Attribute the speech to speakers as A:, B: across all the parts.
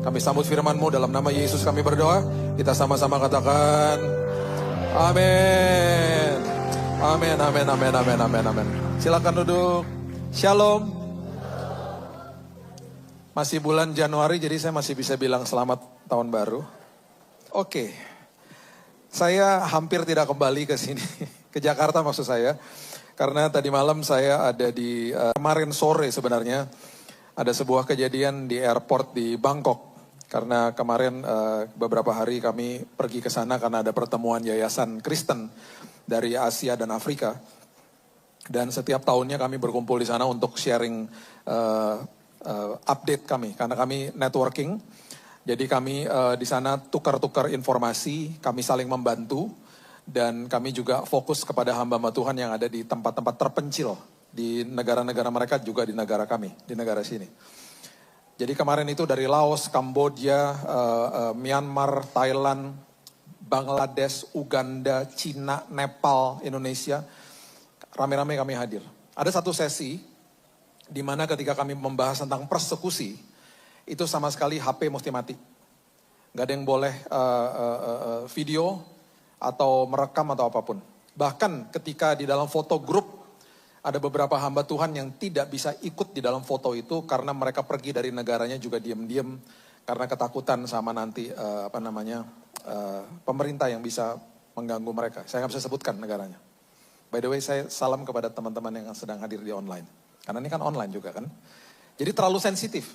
A: Kami sambut firman-Mu dalam nama Yesus kami berdoa. Kita sama-sama katakan amin. Amin, amin, amin, amin, amin, amin. Silakan duduk. Shalom. Masih bulan Januari, jadi saya masih bisa bilang selamat tahun baru. Oke. Saya hampir tidak kembali ke sini, ke Jakarta maksud saya. Karena tadi malam saya ada di, kemarin sore sebenarnya, ada sebuah kejadian di airport di Bangkok. Karena kemarin beberapa hari kami pergi ke sana karena ada pertemuan yayasan Kristen dari Asia dan Afrika. Dan setiap tahunnya kami berkumpul di sana untuk sharing update kami. Karena kami networking, jadi kami di sana tukar-tukar informasi, kami saling membantu. Dan kami juga fokus kepada hamba-hamba Tuhan yang ada di tempat-tempat terpencil. Di negara-negara mereka juga di negara kami, di negara sini. Jadi kemarin itu dari Laos, Kamboja, Myanmar, Thailand, Bangladesh, Uganda, Cina, Nepal, Indonesia. Rame-rame kami hadir. Ada satu sesi di mana ketika kami membahas tentang persekusi, itu sama sekali HP mesti mati. Gak ada yang boleh video atau merekam atau apapun. Bahkan ketika di dalam foto grup, ada beberapa hamba Tuhan yang tidak bisa ikut di dalam foto itu karena mereka pergi dari negaranya juga diam-diam karena ketakutan sama nanti pemerintah yang bisa mengganggu mereka. Saya nggak bisa sebutkan negaranya. By the way, saya salam kepada teman-teman yang sedang hadir di online. Karena ini kan online juga kan. Jadi terlalu sensitif.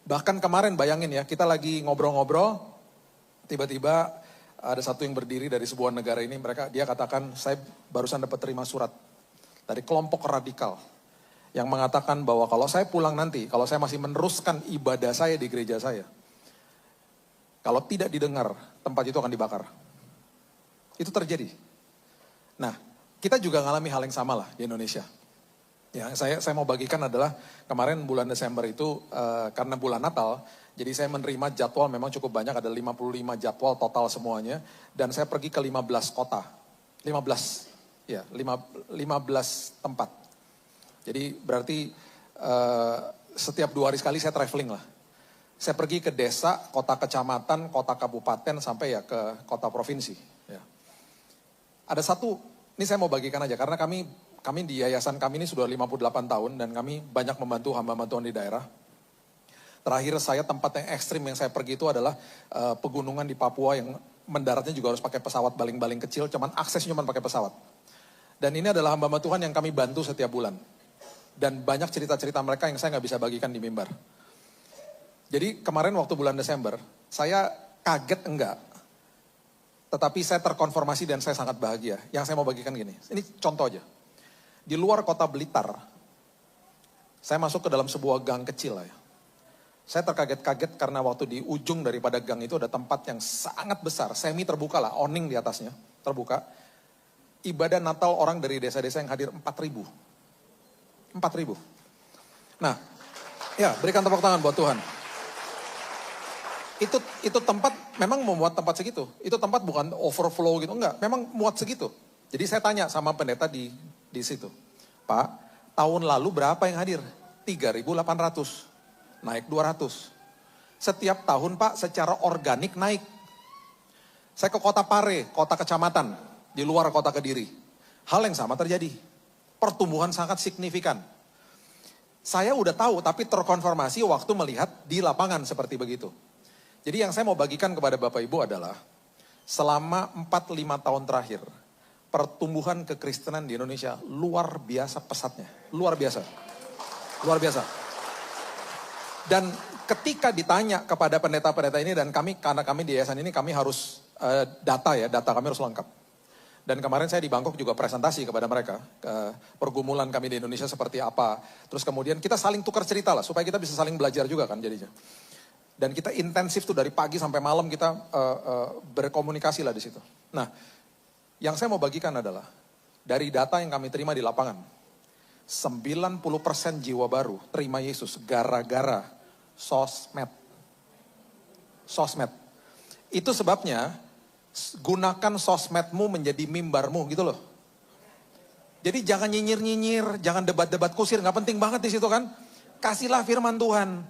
A: Bahkan kemarin bayangin ya, kita lagi ngobrol-ngobrol, tiba-tiba ada satu yang berdiri dari sebuah negara ini, dia katakan, saya barusan dapat terima surat dari kelompok radikal yang mengatakan bahwa kalau saya pulang nanti, kalau saya masih meneruskan ibadah saya di gereja saya, kalau tidak didengar, tempat itu akan dibakar. Itu terjadi. Nah, kita juga mengalami hal yang sama lah di Indonesia. Ya, saya mau bagikan adalah kemarin bulan Desember itu karena bulan Natal, jadi saya menerima jadwal memang cukup banyak, ada 55 jadwal total semuanya. Dan saya pergi ke 15 kota. 15 tempat. Jadi berarti setiap 2 hari sekali saya traveling lah. Saya pergi ke desa, kota kecamatan, kota kabupaten, sampai ya ke kota provinsi. Ya. Ada satu, ini saya mau bagikan aja, karena kami di yayasan kami ini sudah 58 tahun, dan kami banyak membantu hamba-hamba Tuhan di daerah. Terakhir saya tempat yang ekstrim yang saya pergi itu adalah pegunungan di Papua yang mendaratnya juga harus pakai pesawat baling-baling kecil, cuman aksesnya cuma pakai pesawat. Dan ini adalah hamba-hamba Tuhan yang kami bantu setiap bulan. Dan banyak cerita-cerita mereka yang saya nggak bisa bagikan di mimbar. Jadi kemarin waktu bulan Desember, saya kaget enggak. Tetapi saya terkonfirmasi dan saya sangat bahagia. Yang saya mau bagikan gini, ini contoh aja. Di luar kota Blitar, saya masuk ke dalam sebuah gang kecil lah ya. Saya terkaget-kaget karena waktu di ujung daripada gang itu ada tempat yang sangat besar, semi terbuka lah, awning di atasnya, terbuka. Ibadah Natal orang dari desa-desa yang hadir 4.000. 4.000. Nah, ya berikan tepuk tangan buat Tuhan. Itu tempat memang memuat tempat segitu. Itu tempat bukan overflow gitu, enggak. Memang muat segitu. Jadi saya tanya sama pendeta di situ. Pak, tahun lalu berapa yang hadir? 3.800. Naik 200. Setiap tahun Pak secara organik naik. Saya ke kota Pare, kota kecamatan. Di luar kota Kediri. Hal yang sama terjadi. Pertumbuhan sangat signifikan. Saya udah tahu tapi terkonfirmasi waktu melihat di lapangan seperti begitu. Jadi yang saya mau bagikan kepada Bapak Ibu adalah selama 4-5 tahun terakhir pertumbuhan kekristenan di Indonesia luar biasa pesatnya. Luar biasa. Luar biasa. Dan ketika ditanya kepada pendeta-pendeta ini dan kami, karena kami di yayasan ini kami harus data kami harus lengkap. Dan kemarin saya di Bangkok juga presentasi kepada mereka, pergumulan kami di Indonesia seperti apa. Terus kemudian kita saling tukar cerita lah, supaya kita bisa saling belajar juga kan jadinya. Dan kita intensif tuh dari pagi sampai malam kita berkomunikasi lah di situ. Nah, yang saya mau bagikan adalah, dari data yang kami terima di lapangan, 90% jiwa baru terima Yesus gara-gara sosmed. Sosmed. Itu sebabnya gunakan sosmedmu menjadi mimbarmu gitu loh. Jadi jangan nyinyir-nyinyir, jangan debat-debat kusir, nggak penting banget di situ kan. Kasihlah firman Tuhan.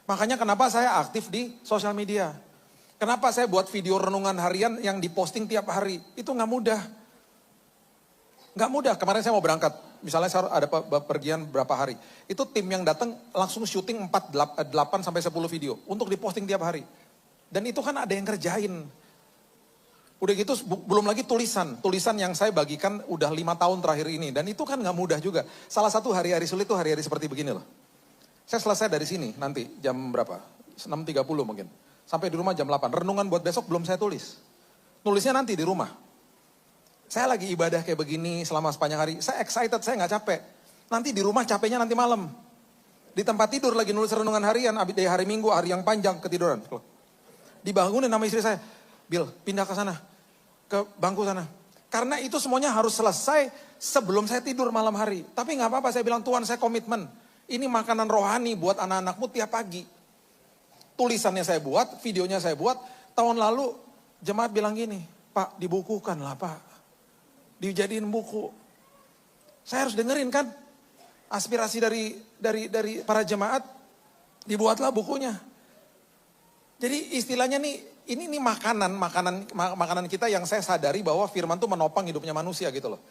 A: Makanya kenapa saya aktif di sosial media. Kenapa saya buat video renungan harian yang diposting tiap hari. Itu nggak mudah. Nggak mudah, kemarin saya mau berangkat. Misalnya saya ada pergian berapa hari. Itu tim yang datang langsung syuting 8 sampai 10 video. Untuk diposting tiap hari. Dan itu kan ada yang kerjain. Udah gitu belum lagi tulisan. Tulisan yang saya bagikan udah 5 tahun terakhir ini. Dan itu kan nggak mudah juga. Salah satu hari-hari sulit itu hari-hari seperti begini loh. Saya selesai dari sini nanti jam berapa? 6.30 mungkin. Sampai di rumah jam 8. Renungan buat besok belum saya tulis. Nulisnya nanti di rumah. Saya lagi ibadah kayak begini selama sepanjang hari. Saya excited, saya nggak capek. Nanti di rumah capeknya nanti malam. Di tempat tidur lagi nulis renungan harian. Abis dari hari Minggu, hari yang panjang ketiduran. Dibangunin sama istri saya. Bill, pindah ke sana. Ke bangku sana. Karena itu semuanya harus selesai sebelum saya tidur malam hari. Tapi nggak apa-apa, saya bilang Tuhan saya komitmen. Ini makanan rohani buat anak-anakmu tiap pagi. Tulisannya saya buat, videonya saya buat. Tahun lalu jemaat bilang gini, Pak dibukukan lah Pak. Dijadiin buku. Saya harus dengerin kan. Aspirasi dari para jemaat. Dibuatlah bukunya. Jadi istilahnya nih, ini makanan kita yang saya sadari bahwa firman tuh menopang hidupnya manusia gitu loh.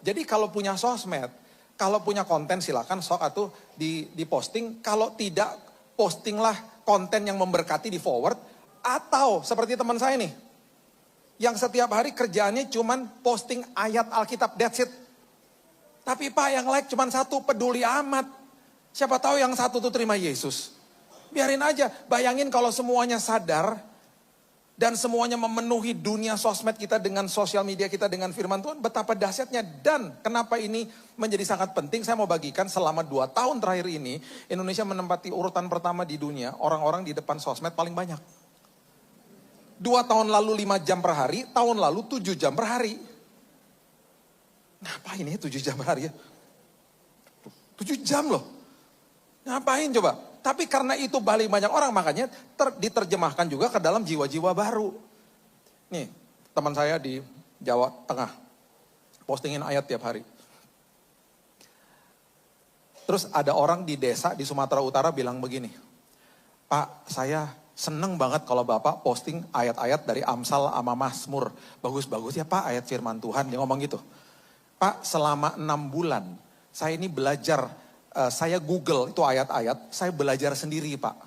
A: Jadi kalau punya sosmed, kalau punya konten silakan sok atau di posting. Kalau tidak, postinglah konten yang memberkati di forward. Atau seperti teman saya nih, yang setiap hari kerjaannya cuman posting ayat Alkitab, that's it. Tapi Pak yang like cuman satu, peduli amat. Siapa tahu yang satu tuh terima Yesus. Biarin aja, bayangin kalau semuanya sadar. Dan semuanya memenuhi dunia sosmed kita dengan sosial media kita dengan firman Tuhan. Betapa dahsyatnya. Dan kenapa ini menjadi sangat penting. Saya mau bagikan selama 2 tahun terakhir ini. Indonesia menempati urutan pertama di dunia. Orang-orang di depan sosmed paling banyak. 2 tahun lalu 5 jam per hari. Tahun lalu 7 jam per hari. Ngapain ya 7 jam per hari ya? 7 jam loh. Ngapain coba? Tapi karena itu balik banyak orang, makanya diterjemahkan juga ke dalam jiwa-jiwa baru. Nih, teman saya di Jawa Tengah, postingin ayat tiap hari. Terus ada orang di desa di Sumatera Utara bilang begini, Pak, saya seneng banget kalau Bapak posting ayat-ayat dari Amsal sama Mazmur. Bagus-bagus ya Pak ayat firman Tuhan, dia ngomong gitu. Pak, selama 6 bulan, saya ini belajar. Saya Google itu ayat-ayat, saya belajar sendiri Pak.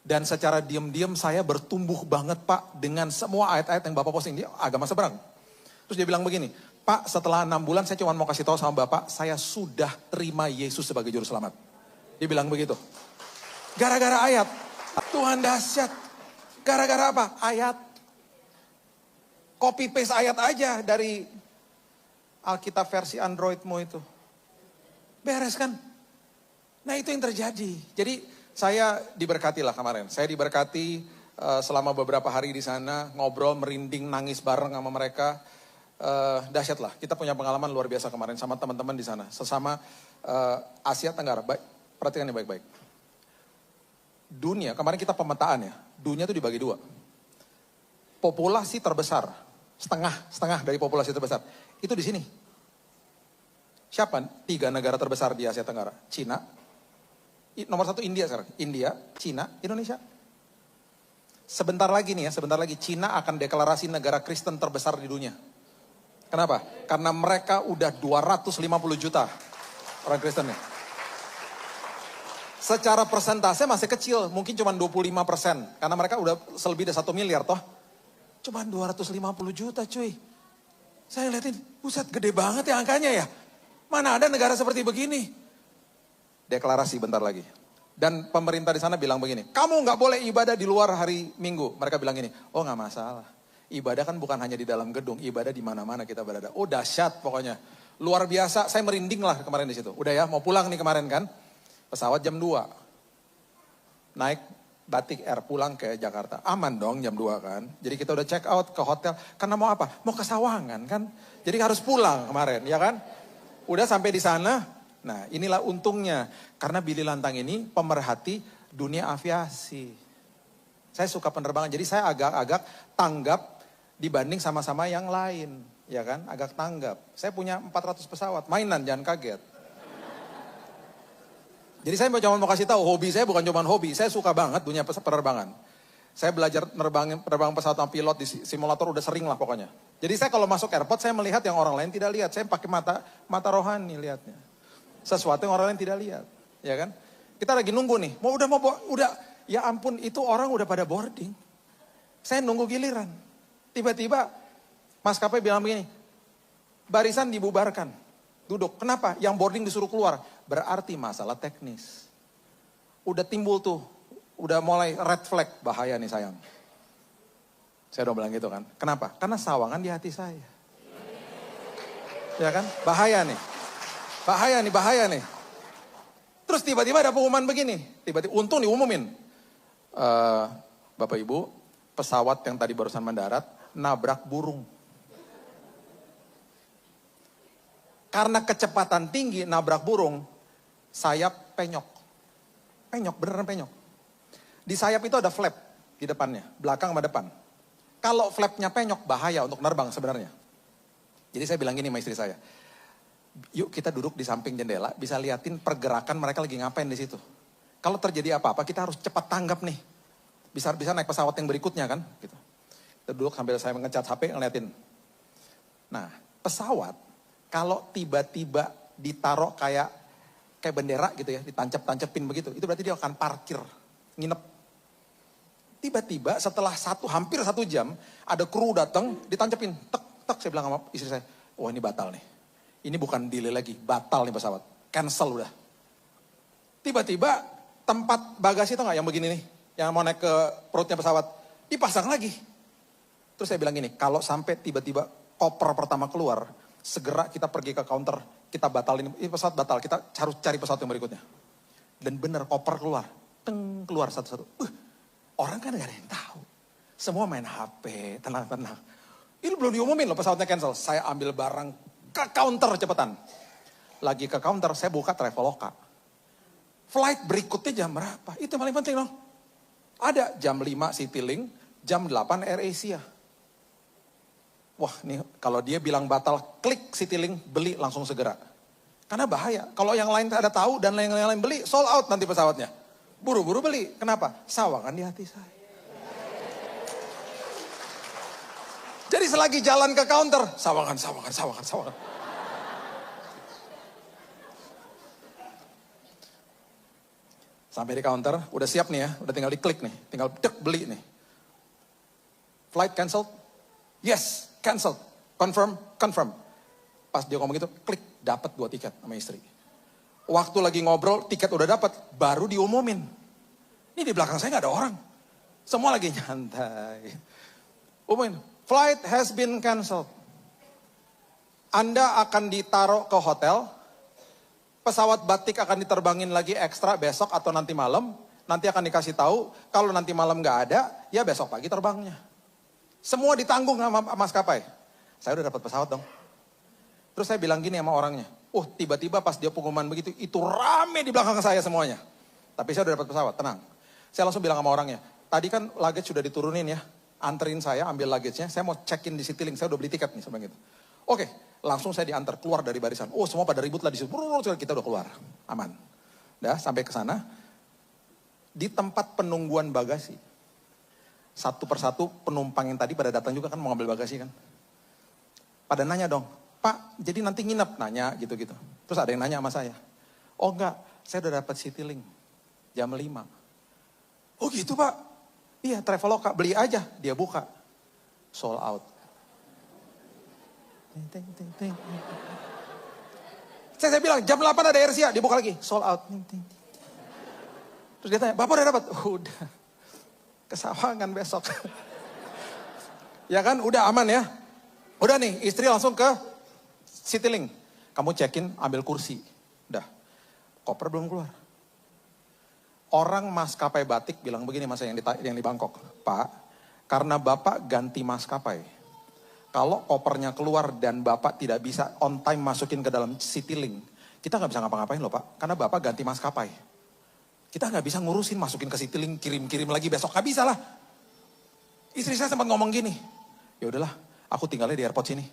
A: Dan secara diam-diam saya bertumbuh banget Pak dengan semua ayat-ayat yang Bapak posting. Dia agama seberang. Terus dia bilang begini, Pak setelah 6 bulan saya cuma mau kasih tahu sama Bapak, saya sudah terima Yesus sebagai juru selamat. Dia bilang begitu. Gara-gara ayat, Tuhan dahsyat. Gara-gara apa? Ayat. Copy paste ayat aja dari Alkitab versi Androidmu itu. Beres kan? Nah itu yang terjadi. Jadi saya diberkati lah kemarin. Saya diberkati selama beberapa hari di sana. Ngobrol, merinding, nangis bareng sama mereka. Dahsyat lah. Kita punya pengalaman luar biasa kemarin sama teman-teman di sana. Sesama Asia Tenggara. Baik, perhatikan ini baik-baik. Dunia, kemarin kita pemetaan ya. Dunia itu dibagi 2. Populasi terbesar. Setengah dari populasi terbesar. Itu di sini. Siapa 3 negara terbesar di Asia Tenggara? Cina. Nomor 1 India sekarang. India, Cina, Indonesia. Sebentar lagi nih ya, sebentar lagi Cina akan deklarasi negara Kristen terbesar di dunia. Kenapa? Karena mereka udah 250 juta orang Kristennya. Secara persentase masih kecil, mungkin cuma 25%. Karena mereka udah selebih dari 1 miliar toh. Cuma 250 juta cuy. Saya liatin, buset gede banget ya angkanya ya. Mana ada negara seperti begini? Deklarasi bentar lagi. Dan pemerintah di sana bilang begini, kamu nggak boleh ibadah di luar hari Minggu. Mereka bilang gini, oh nggak masalah. Ibadah kan bukan hanya di dalam gedung, ibadah di mana-mana kita berada. Oh dahsyat pokoknya. Luar biasa, saya merinding lah kemarin di situ. Udah ya, mau pulang nih kemarin kan. Pesawat jam 2. Naik Batik Air pulang ke Jakarta. Aman dong jam 2 kan. Jadi kita udah check out ke hotel. Karena mau apa? Mau ke Sawangan kan. Jadi harus pulang kemarin ya kan. Udah sampai di sana. Nah inilah untungnya. Karena Billy Lantang ini pemerhati dunia aviasi. Saya suka penerbangan. Jadi saya agak-agak tanggap dibanding sama-sama yang lain. Ya kan, agak tanggap. Saya punya 400 pesawat. Mainan, jangan kaget. Jadi saya cuma mau kasih tahu, hobi saya bukan cuma hobi, saya suka banget dunia penerbangan. Saya belajar penerbangan pesawat sama pilot di simulator udah sering lah pokoknya. Jadi saya kalau masuk airport saya melihat yang orang lain tidak lihat. Saya pakai mata rohani lihatnya. Sesuatu yang orang lain tidak lihat, ya kan? Kita lagi nunggu nih, udah, ya ampun itu orang udah pada boarding. Saya nunggu giliran. Tiba-tiba maskapai bilang begini, barisan dibubarkan, duduk. Kenapa? Yang boarding disuruh keluar. Berarti masalah teknis. Udah timbul tuh, udah mulai red flag, bahaya nih sayang. Saya udah bilang gitu kan. Kenapa? Karena sawangan di hati saya. Ya kan? Bahaya nih. Bahaya nih. Terus tiba-tiba ada pengumuman begini. Tiba-tiba, untung diumumin. Bapak Ibu, pesawat yang tadi barusan mendarat, nabrak burung. Karena kecepatan tinggi nabrak burung, sayap penyok. Beneran penyok. Di sayap itu ada flap di depannya, belakang sama depan. Kalau flapnya penyok, bahaya untuk nerbang sebenarnya. Jadi saya bilang gini sama istri saya, yuk kita duduk di samping jendela, bisa liatin pergerakan mereka lagi ngapain di situ. Kalau terjadi apa-apa, kita harus cepat tanggap nih. Bisa naik pesawat yang berikutnya kan. Gitu. Kita duduk sambil saya mengecat HP, ngeliatin. Nah, pesawat, kalau tiba-tiba ditaruh kayak bendera gitu ya, ditancap-tancapin begitu, itu berarti dia akan parkir, nginep. Tiba-tiba setelah hampir 1 jam, ada kru datang, ditancapin, tek, saya bilang sama istri saya, wah ini batal nih. Ini bukan delay lagi, batal nih pesawat, cancel udah. Tiba-tiba tempat bagasi itu nggak yang begini nih, yang mau naik ke perutnya pesawat, dipasang lagi. Terus saya bilang gini, kalau sampai tiba-tiba koper pertama keluar, segera kita pergi ke counter, kita batalin, ini pesawat batal, kita harus cari pesawat yang berikutnya. Dan bener koper keluar, keluar satu-satu. Orang kan gak ada yang tahu. Semua main HP, tenang-tenang. Ini belum diumumin loh pesawatnya cancel. Saya ambil barang ke counter cepetan. Lagi ke counter, saya buka Traveloka. Flight berikutnya jam berapa? Itu yang paling penting loh. Ada jam 5 Citylink, jam 8 AirAsia. Wah nih kalau dia bilang batal, klik Citylink, beli langsung segera. Karena bahaya. Kalau yang lain ada tahu dan yang lain beli, sold out nanti pesawatnya. Buru-buru beli. Kenapa? Sawangan di hati saya. Jadi selagi jalan ke counter, sawangan. Sampai di counter, udah siap nih ya, udah tinggal diklik nih, tinggal beli nih. Flight cancelled? Yes, cancelled. Confirm. Pas dia ngomong gitu, klik, dapat 2 tiket sama istri. Waktu lagi ngobrol, tiket udah dapat, baru diumumin. Ini di belakang saya gak ada orang. Semua lagi nyantai. Umumin, flight has been cancelled. Anda akan ditaruh ke hotel, pesawat batik akan diterbangin lagi ekstra besok atau nanti malam. Nanti akan dikasih tahu, kalau nanti malam gak ada, ya besok pagi terbangnya. Semua ditanggung sama maskapai. Saya udah dapat pesawat dong. Terus saya bilang gini sama orangnya, tiba-tiba pas dia pengumuman begitu, itu rame di belakang saya semuanya. Tapi saya udah dapat pesawat, tenang. Saya langsung bilang sama orangnya, tadi kan luggage sudah diturunin ya, anterin saya, ambil luggage-nya, saya mau check-in di Citylink, saya udah beli tiket nih sama gitu. Oke, langsung saya diantar keluar dari barisan. Semua pada ribut lah di situ, kita udah keluar, aman. Sampai ke sana, di tempat penungguan bagasi, satu persatu penumpang yang tadi pada datang juga kan mau ngambil bagasi kan. Pada nanya dong, Pak, jadi nanti nginep? Nanya gitu-gitu. Terus ada yang nanya sama saya. Oh enggak, saya udah dapat Citylink jam 5. Oh gitu Pak? Iya, Traveloka, beli aja. Dia buka. Sold out. Saya bilang, jam 8 ada AirAsia. Dia buka lagi. Sold out. Terus dia tanya, Bapak udah dapat? Udah. Kesawangan besok. Ya kan, udah aman ya. Udah nih, istri langsung ke Citylink. Kamu check-in, ambil kursi. Udah. Koper belum keluar. Orang maskapai batik bilang begini masa yang di Bangkok. Pak, karena Bapak ganti maskapai. Kalau kopernya keluar dan Bapak tidak bisa on time masukin ke dalam Citylink. Kita gak bisa ngapa-ngapain loh Pak. Karena Bapak ganti maskapai. Kita gak bisa ngurusin masukin ke Citylink, kirim-kirim lagi besok. Gak bisa lah. Istri saya sempat ngomong gini. Ya udahlah, aku tinggalnya di airport sini.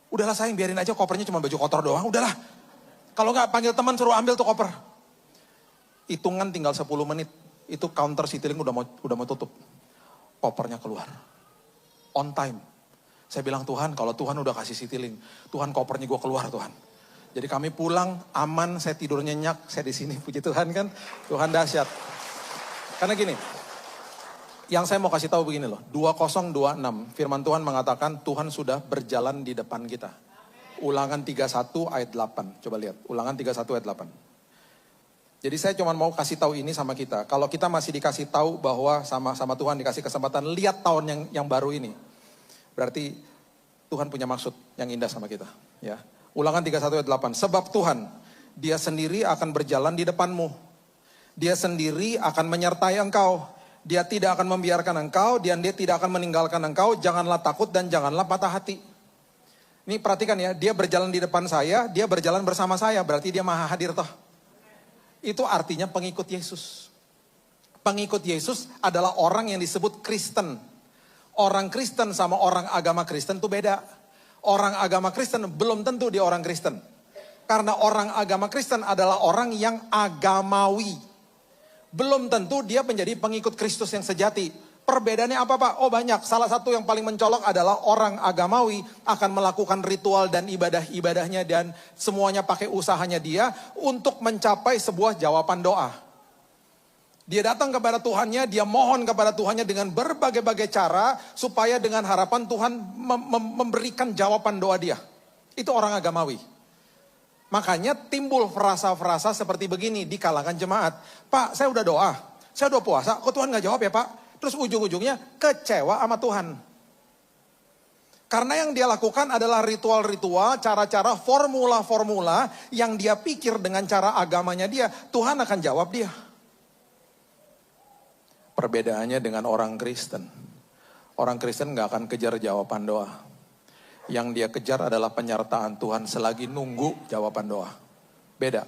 A: Udahlah sayang, biarin aja kopernya cuma baju kotor doang. Udahlah. Kalau gak panggil teman suruh ambil tuh koper. Hitungan tinggal 10 menit. Itu counter Citylink udah mau tutup. Kopernya keluar. On time. Saya bilang, Tuhan, kalau Tuhan udah kasih Citylink, Tuhan kopernya gue keluar, Tuhan. Jadi kami pulang aman, saya tidur nyenyak, saya di sini, puji Tuhan kan. Tuhan dahsyat. Karena gini, yang saya mau kasih tahu begini loh, 2026 firman Tuhan mengatakan Tuhan sudah berjalan di depan kita. Ulangan 31 ayat 8, coba lihat, Ulangan 31 ayat 8. Jadi saya cuma mau kasih tahu ini sama kita. Kalau kita masih dikasih tahu bahwa sama Tuhan dikasih kesempatan lihat tahun yang baru ini, berarti Tuhan punya maksud yang indah sama kita. Ya, Ulangan 31 ayat 8. Sebab Tuhan, Dia sendiri akan berjalan di depanmu. Dia sendiri akan menyertai engkau. Dia tidak akan membiarkan engkau, dan Dia tidak akan meninggalkan engkau. Janganlah takut dan janganlah patah hati. Ini perhatikan ya, Dia berjalan di depan saya, Dia berjalan bersama saya. Berarti Dia maha hadir toh. Itu artinya pengikut Yesus. Pengikut Yesus adalah orang yang disebut Kristen. Orang Kristen sama orang agama Kristen itu beda. Orang agama Kristen belum tentu dia orang Kristen. Karena orang agama Kristen adalah orang yang agamawi. Belum tentu dia menjadi pengikut Kristus yang sejati. Perbedaannya apa Pak? Oh banyak. Salah satu yang paling mencolok adalah orang agamawi akan melakukan ritual dan ibadah-ibadahnya dan semuanya pakai usahanya dia untuk mencapai sebuah jawaban doa. Dia datang kepada Tuhannya, dia mohon kepada Tuhannya dengan berbagai-bagai cara supaya dengan harapan Tuhan memberikan jawaban doa dia. Itu orang agamawi. Makanya timbul frasa-frasa seperti begini di kalangan jemaat. Pak, saya udah doa, saya udah puasa, kok Tuhan gak jawab ya Pak? Terus ujung-ujungnya kecewa sama Tuhan. Karena yang dia lakukan adalah ritual-ritual, cara-cara, formula-formula yang dia pikir dengan cara agamanya dia, Tuhan akan jawab dia. Perbedaannya dengan orang Kristen. Orang Kristen gak akan kejar jawaban doa. Yang dia kejar adalah penyertaan Tuhan selagi nunggu jawaban doa. Beda.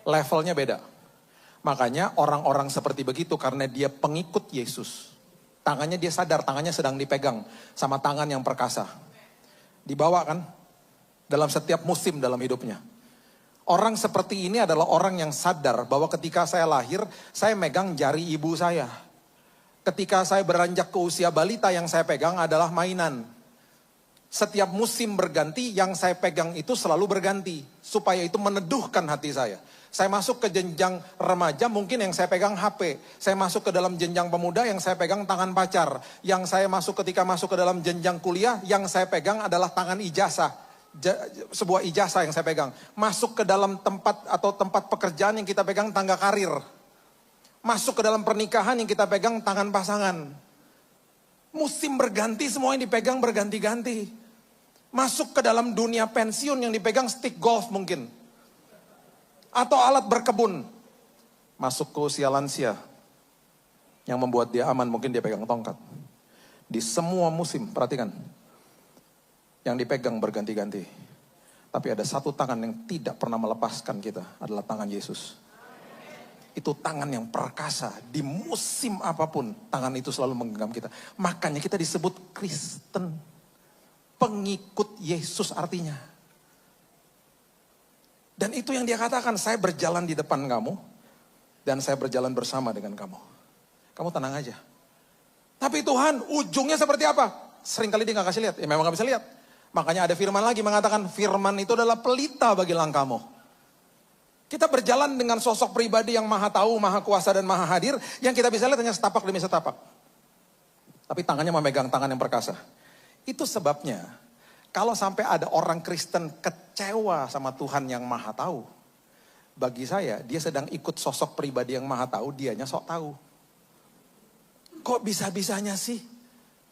A: Levelnya beda. Makanya orang-orang seperti begitu karena dia pengikut Yesus. Tangannya dia sadar, tangannya sedang dipegang sama tangan yang perkasa. Dibawa kan dalam setiap musim dalam hidupnya. Orang seperti ini adalah orang yang sadar bahwa ketika saya lahir, saya megang jari ibu saya. Ketika saya beranjak ke usia balita, yang saya pegang adalah mainan. Setiap musim berganti, yang saya pegang itu selalu berganti. Supaya itu meneduhkan hati saya. Saya masuk ke jenjang remaja, mungkin yang saya pegang HP. Saya masuk ke dalam jenjang pemuda, yang saya pegang tangan pacar. Yang saya masuk ketika masuk ke dalam jenjang kuliah, yang saya pegang adalah tangan ijazah. Sebuah ijazah yang saya pegang. Masuk ke dalam tempat atau tempat pekerjaan yang kita pegang tangga karir. Masuk ke dalam pernikahan yang kita pegang tangan pasangan. Musim berganti, semua yang dipegang berganti-ganti. Masuk ke dalam dunia pensiun yang dipegang stick golf mungkin. Atau alat berkebun. Masuk ke usia lansia. Yang membuat dia aman, mungkin dia pegang tongkat. Di semua musim, perhatikan. Yang dipegang berganti-ganti. Tapi ada satu tangan yang tidak pernah melepaskan kita. Adalah tangan Yesus. Itu tangan yang perkasa. Di musim apapun, tangan itu selalu menggenggam kita. Makanya kita disebut Kristen. Pengikut Yesus artinya. Dan itu yang dia katakan, saya berjalan di depan kamu. Dan saya berjalan bersama dengan kamu. Kamu tenang aja. Tapi Tuhan, ujungnya seperti apa? Seringkali dia gak kasih lihat. Ya memang gak bisa lihat. Makanya ada firman lagi mengatakan, firman itu adalah pelita bagi langkahmu. Kita berjalan dengan sosok pribadi yang maha tahu, maha kuasa dan maha hadir. Yang kita bisa lihat hanya setapak demi setapak. Tapi tangannya memegang tangan yang perkasa. Itu sebabnya. Kalau sampai ada orang Kristen kecewa sama Tuhan yang maha tahu. Bagi saya, dia sedang ikut sosok pribadi yang maha tahu, dianya sok tahu. Kok bisa-bisanya sih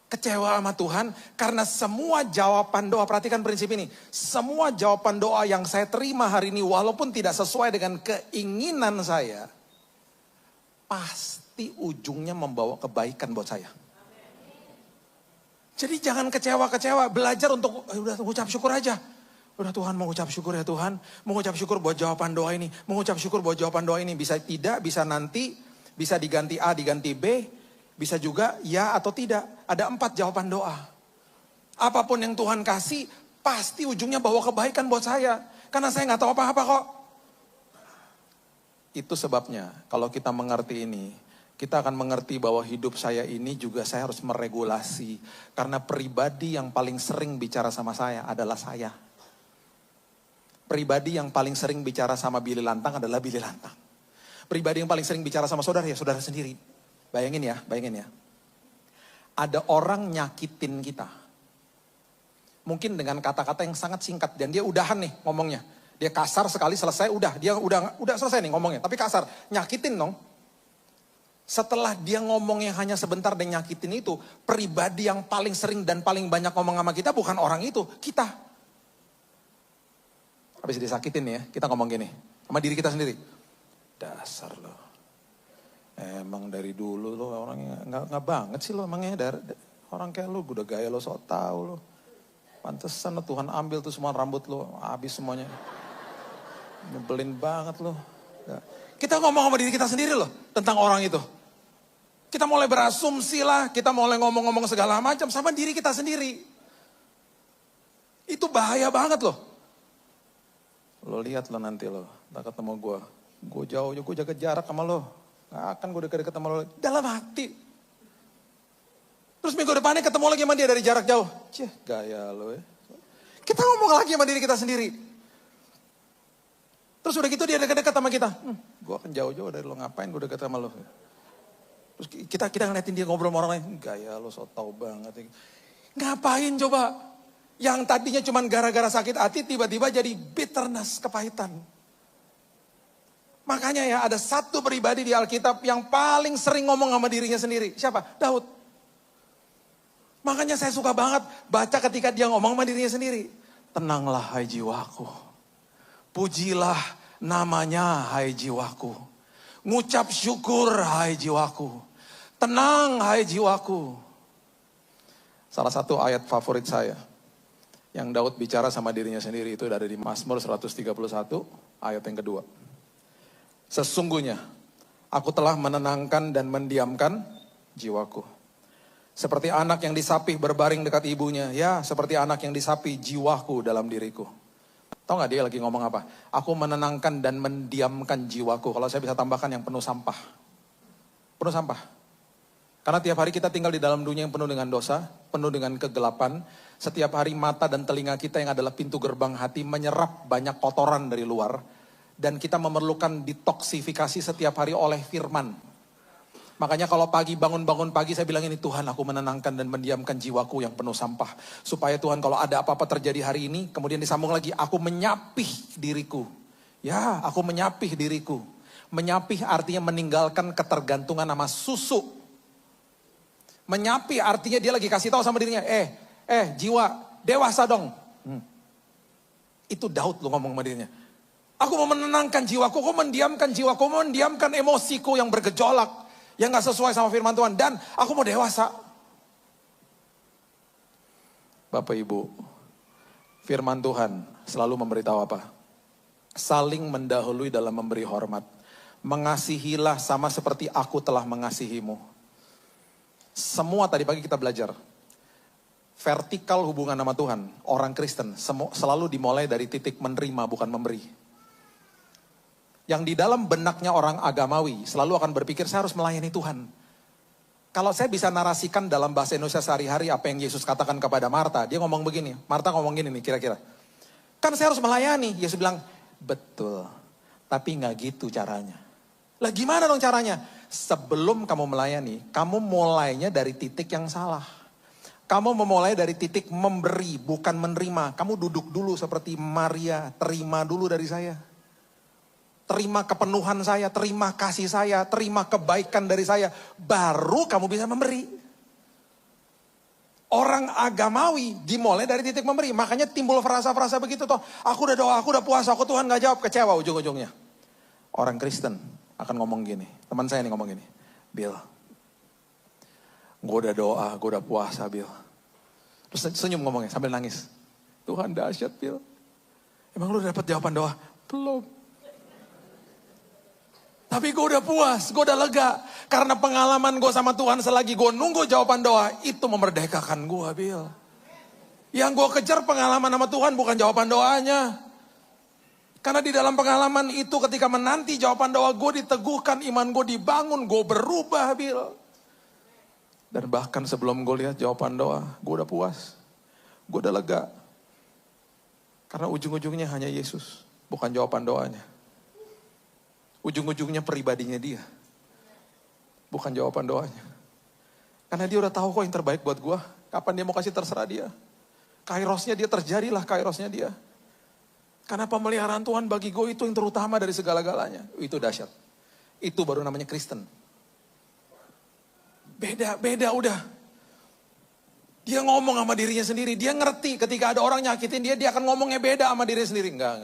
A: kecewa sama Tuhan? Karena semua jawaban doa, perhatikan prinsip ini. Semua jawaban doa yang saya terima hari ini, walaupun tidak sesuai dengan keinginan saya, pasti ujungnya membawa kebaikan buat saya. Jadi jangan kecewa-kecewa, belajar untuk udah ucap syukur aja. Udah Tuhan mau ucap syukur ya Tuhan, mau ucap syukur buat jawaban doa ini, mau ucap syukur buat jawaban doa ini. Bisa tidak, bisa nanti, bisa diganti A, diganti B, bisa juga ya atau tidak. Ada 4 jawaban doa. Apapun yang Tuhan kasih, pasti ujungnya bawa kebaikan buat saya. Karena saya gak tahu apa-apa kok. Itu sebabnya kalau kita mengerti ini, kita akan mengerti bahwa hidup saya ini juga saya harus meregulasi. Karena pribadi yang paling sering bicara sama saya adalah saya. Pribadi yang paling sering bicara sama Billy Lantang adalah Billy Lantang. Pribadi yang paling sering bicara sama saudara ya saudara sendiri. Bayangin ya. Ada orang nyakitin kita. Mungkin dengan kata-kata yang sangat singkat. Dan dia udahan nih ngomongnya. Dia kasar sekali selesai dia udah selesai nih ngomongnya. Tapi kasar, nyakitin dong. Setelah dia ngomongnya hanya sebentar dan nyakitin itu. Pribadi yang paling sering dan paling banyak ngomong sama kita bukan orang itu. Kita. Habis disakitin ya, kita ngomong gini. Sama diri kita sendiri. Dasar lo. Emang dari dulu lo orangnya nggak banget sih lo emangnya. Orang kayak lo, udah gaya lo sok tahu lo. Pantesan lo Tuhan ambil tuh semua rambut lo, habis semuanya. Nyebelin banget lo. Kita ngomong sama diri kita sendiri loh tentang orang itu. Kita mulai berasumsi lah, kita mulai ngomong-ngomong segala macam sama diri kita sendiri. Itu bahaya banget loh. Lo lihat lo nanti lo, tak ketemu gue jauh, gue jaga jarak sama lo. Gak akan gue deket-deket sama lo, dalam hati. Terus minggu depannya ketemu lagi sama dia dari jarak jauh. Cih, gaya lo ya. Kita ngomong lagi sama diri kita sendiri. Terus udah gitu dia deket-deket sama kita. Gue akan jauh-jauh dari lo, ngapain gue deket sama lo. Terus kita ngeliatin dia ngobrol sama orang lain. Gaya lo so tau banget. Ngapain coba? Yang tadinya cuma gara-gara sakit hati tiba-tiba jadi bitterness, kepahitan. Makanya ya ada satu pribadi di Alkitab yang paling sering ngomong sama dirinya sendiri. Siapa? Daud. Makanya saya suka banget baca ketika dia ngomong sama dirinya sendiri. Tenanglah hai jiwaku. Pujilah namanya hai jiwaku. Ngucap syukur hai jiwaku. Tenang hai jiwaku. Salah satu ayat favorit saya. Yang Daud bicara sama dirinya sendiri itu ada di Mazmur 131 ayat yang kedua. Sesungguhnya aku telah menenangkan dan mendiamkan jiwaku. Seperti anak yang disapih berbaring dekat ibunya. Ya seperti anak yang disapih jiwaku dalam diriku. Tahu gak dia lagi ngomong apa? Aku menenangkan dan mendiamkan jiwaku. Kalau saya bisa tambahkan yang penuh sampah. Penuh sampah. Karena tiap hari kita tinggal di dalam dunia yang penuh dengan dosa. Penuh dengan kegelapan. Setiap hari mata dan telinga kita yang adalah pintu gerbang hati menyerap banyak kotoran dari luar. Dan kita memerlukan detoksifikasi setiap hari oleh firman. Makanya kalau pagi bangun-bangun pagi saya bilang ini Tuhan aku menenangkan dan mendiamkan jiwaku yang penuh sampah. Supaya Tuhan kalau ada apa-apa terjadi hari ini kemudian disambung lagi aku menyapih diriku. Ya aku menyapih diriku. Menyapih artinya meninggalkan ketergantungan sama susu. Menyapih artinya dia lagi kasih tahu sama dirinya. Jiwa dewasa dong. Itu Daud lu ngomong sama dirinya. Aku mau menenangkan jiwaku, aku mendiamkan jiwaku, mau mendiamkan emosiku yang bergejolak. Yang gak sesuai sama firman Tuhan. Dan aku mau dewasa. Bapak Ibu, firman Tuhan selalu memberitahu apa? Saling mendahului dalam memberi hormat. Mengasihilah sama seperti aku telah mengasihimu. Semua tadi pagi kita belajar. Vertikal hubungan sama Tuhan, orang Kristen selalu dimulai dari titik menerima bukan memberi. Yang di dalam benaknya orang agamawi selalu akan berpikir saya harus melayani Tuhan. Kalau saya bisa narasikan dalam bahasa Indonesia sehari-hari apa yang Yesus katakan kepada Marta. Dia ngomong begini, Marta ngomong gini nih kira-kira. Kan saya harus melayani. Yesus bilang, betul. Tapi gak gitu caranya. Lah gimana dong caranya? Sebelum kamu melayani, kamu mulainya dari titik yang salah. Kamu memulai dari titik memberi, bukan menerima. Kamu duduk dulu seperti Maria, terima dulu dari saya. Terima kepenuhan saya, terima kasih saya, terima kebaikan dari saya. Baru kamu bisa memberi. Orang agamawi dimulai dari titik memberi. Makanya timbul frasa-frasa begitu toh. Aku udah doa, aku udah puasa, aku Tuhan gak jawab. Kecewa ujung-ujungnya. Orang Kristen akan ngomong gini. Teman saya nih ngomong gini. Bill, gue udah doa, gue udah puasa Bill. Terus senyum ngomongnya sambil nangis. Tuhan dahsyat Bill. Emang lu udah dapat jawaban doa? Belum. Tapi gue udah puas, gue udah lega. Karena pengalaman gue sama Tuhan selagi gue nunggu jawaban doa, itu memerdekakan gue, Bill. Yang gue kejar pengalaman sama Tuhan bukan jawaban doanya. Karena di dalam pengalaman itu ketika menanti jawaban doa gue diteguhkan, iman gue dibangun, gue berubah Bil. Dan bahkan sebelum gue lihat jawaban doa, gue udah puas. Gue udah lega. Karena ujung-ujungnya hanya Yesus, bukan jawaban doanya. Ujung-ujungnya pribadinya dia, bukan jawaban doanya. Karena dia udah tahu kok yang terbaik buat gue. Kapan dia mau kasih terserah dia. Kairosnya dia terjadilah kairosnya dia. Karena pemeliharaan Tuhan bagi gue itu yang terutama dari segala-galanya. Itu dahsyat. Itu baru namanya Kristen. Beda udah. Dia ngomong sama dirinya sendiri. Dia ngerti ketika ada orang nyakitin dia akan ngomongnya beda sama dirinya sendiri. Enggak.